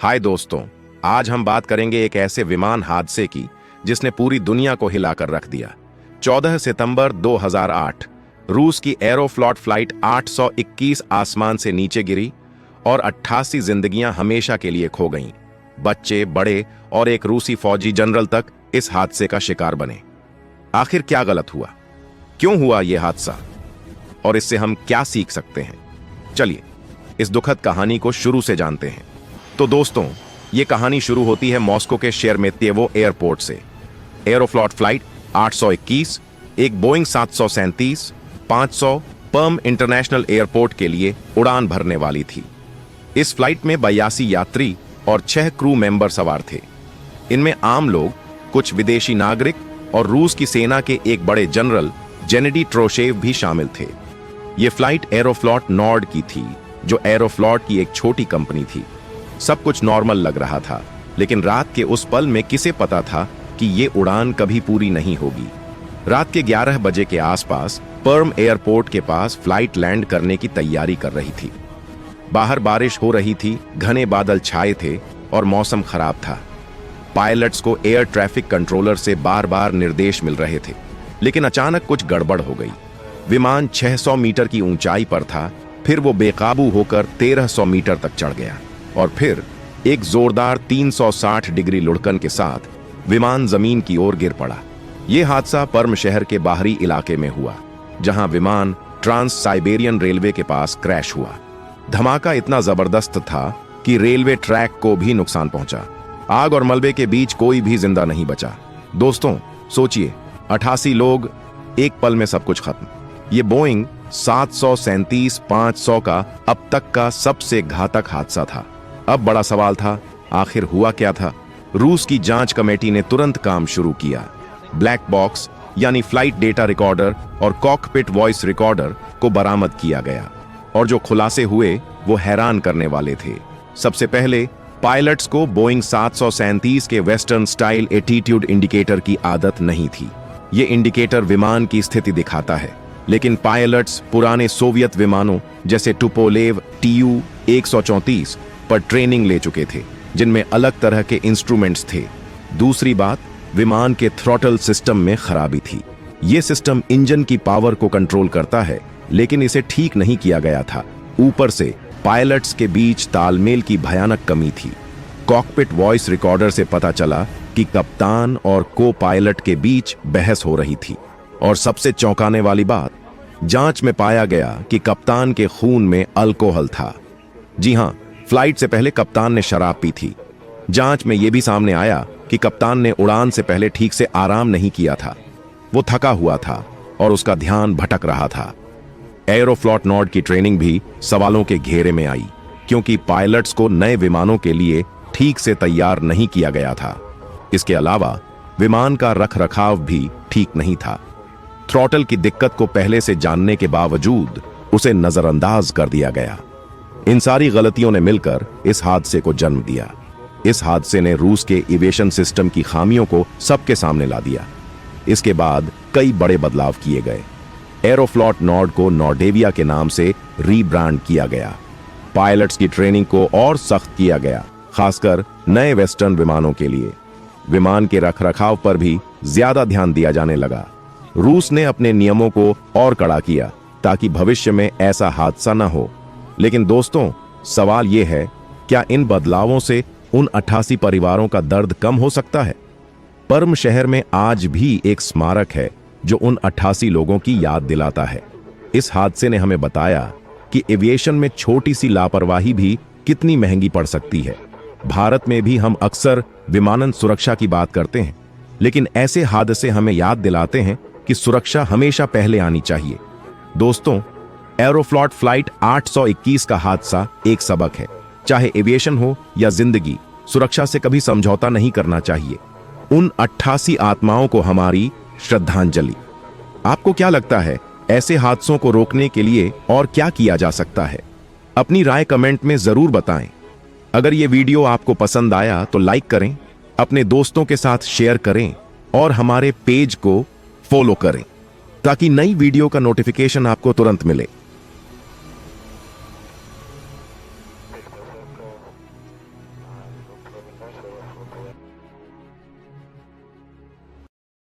हाय दोस्तों, आज हम बात करेंगे एक ऐसे विमान हादसे की जिसने पूरी दुनिया को हिलाकर रख दिया। 14 सितंबर 2008 रूस की एरोफ्लॉट फ्लाइट 821 आसमान से नीचे गिरी और 88 जिंदगियां हमेशा के लिए खो गईं। बच्चे, बड़े और एक रूसी फौजी जनरल तक इस हादसे का शिकार बने। आखिर क्या गलत हुआ? क्यों हुआ यह हादसा? और इससे हम क्या सीख सकते हैं? चलिए इस दुखद कहानी को शुरू से जानते हैं। तो दोस्तों, ये कहानी शुरू होती है मॉस्को के शेरमेत्येवो एयरपोर्ट से। एरोफ्लॉट फ्लाइट 821 एक बोइंग 737 500 पर्म इंटरनेशनल एयरपोर्ट के लिए उड़ान भरने वाली थी। इस फ्लाइट में 82 यात्री और 6 क्रू मेंबर सवार थे। इनमें आम लोग, कुछ विदेशी नागरिक और रूस की सेना के एक बड़े जनरल जेनेडी ट्रोशेव भी शामिल थे। यह फ्लाइट एरोफ्लॉट नॉर्ड की थी, जो एरोफ्लॉट की एक छोटी कंपनी थी। सब कुछ नॉर्मल लग रहा था, लेकिन रात के उस पल में किसे पता था कि ये उड़ान कभी पूरी नहीं होगी। रात के 11 बजे के आसपास पर्म एयरपोर्ट के पास फ्लाइट लैंड करने की तैयारी कर रही थी। बाहर बारिश हो रही थी, घने बादल छाए थे और मौसम खराब था। पायलट्स को एयर ट्रैफिक कंट्रोलर से बार बार निर्देश मिल रहे थे, लेकिन अचानक कुछ गड़बड़ हो गई। विमान 600 मीटर की ऊंचाई पर था, फिर वो बेकाबू होकर 1300 मीटर तक चढ़ गया और फिर एक जोरदार 360 डिग्री लुढ़कन के साथ विमान जमीन की ओर गिर पड़ा। यह हादसा पर्म शहर के बाहरी इलाके में हुआ, जहां विमान ट्रांस साइबेरियन रेलवे के पास क्रैश हुआ। धमाका इतना जबरदस्त था कि रेलवे ट्रैक को भी नुकसान पहुंचा। आग और मलबे के बीच कोई भी जिंदा नहीं बचा। दोस्तों सोचिए, 88 लोग, एक पल में सब कुछ खत्म। ये बोइंग 737-500 का अब तक का सबसे घातक हादसा था। अब बड़ा सवाल था, आखिर हुआ क्या था? रूस की जांच कमेटी ने तुरंत काम शुरू किया। ब्लैक बॉक्स यानी फ्लाइट डेटा रिकॉर्डर और कॉकपिट वॉइस रिकॉर्डर को बरामद किया गया और जो खुलासे हुए वो हैरान करने वाले थे। सबसे पहले पायलट्स को बोइंग 737 के वेस्टर्न स्टाइल एटीट्यूड इंडिकेटर की आदत नहीं थी। ये इंडिकेटर विमान की स्थिति दिखाता है, लेकिन पायलट्स पुराने सोवियत विमानों जैसे टुपोलेव Tu-134 पर ट्रेनिंग ले चुके थे, जिनमें अलग तरह के इंस्ट्रूमेंट्स थे। दूसरी बात, विमान के थ्रॉटल सिस्टम में खराबी थी। यह सिस्टम इंजन की पावर को कंट्रोल करता है, लेकिन इसे ठीक नहीं किया गया था। ऊपर से पायलट्स के बीच तालमेल की भयानक कमी थी। कॉकपिट वॉइस रिकॉर्डर से पता चला कि कप्तान और को पायलट के बीच बहस हो रही थी। और सबसे चौंकाने वाली बात, जांच में पाया गया कि कप्तान के खून में अल्कोहल था। जी हां, फ्लाइट से पहले कप्तान ने शराब पी थी। जांच में यह भी सामने आया कि कप्तान ने उड़ान से पहले ठीक से आराम नहीं किया था। वो थका हुआ था और उसका ध्यान भटक रहा था। एरोफ्लॉट नॉर्ड की ट्रेनिंग भी सवालों के घेरे में आई, क्योंकि पायलट्स को नए विमानों के लिए ठीक से तैयार नहीं किया गया था। इसके अलावा विमान का रखरखाव भी ठीक नहीं था। थ्रॉटल की दिक्कत को पहले से जानने के बावजूद उसे नजरअंदाज कर दिया गया। इन सारी गलतियों ने मिलकर इस हादसे को जन्म दिया। इस हादसे ने रूस के एविएशन सिस्टम की खामियों को सबके सामने ला दिया। इसके बाद कई बड़े बदलाव किए गए। एरोफ्लॉट नॉर्ड को नॉर्डेविया के नाम से रीब्रांड किया गया। पायलट्स की ट्रेनिंग को और सख्त किया गया, खासकर नए वेस्टर्न विमानों के लिए। विमान के रखरखाव पर भी ज्यादा ध्यान दिया जाने लगा। रूस ने अपने नियमों को और कड़ा किया ताकि भविष्य में ऐसा हादसा न हो। लेकिन दोस्तों, सवाल यह है, क्या इन बदलावों से उन 88 परिवारों का दर्द कम हो सकता है? पर्म शहर में आज भी एक स्मारक है जो उन 88 लोगों की याद दिलाता है। इस हादसे ने हमें बताया कि एविएशन में छोटी सी लापरवाही भी कितनी महंगी पड़ सकती है। भारत में भी हम अक्सर विमानन सुरक्षा की बात करते हैं, लेकिन ऐसे हादसे हमें याद दिलाते हैं कि सुरक्षा हमेशा पहले आनी चाहिए। दोस्तों, एरोफ्लॉट फ्लाइट 821 का हादसा एक सबक है। चाहे एविएशन हो या जिंदगी, सुरक्षा से कभी समझौता नहीं करना चाहिए। उन 88 आत्माओं को हमारी श्रद्धांजलि। आपको क्या लगता है, ऐसे हादसों को रोकने के लिए और क्या किया जा सकता है? अपनी राय कमेंट में जरूर बताएं। अगर ये वीडियो आपको पसंद आया तो लाइक करें, अपने दोस्तों के साथ शेयर करें और हमारे पेज को फॉलो करें ताकि नई वीडियो का नोटिफिकेशन आपको तुरंत मिले।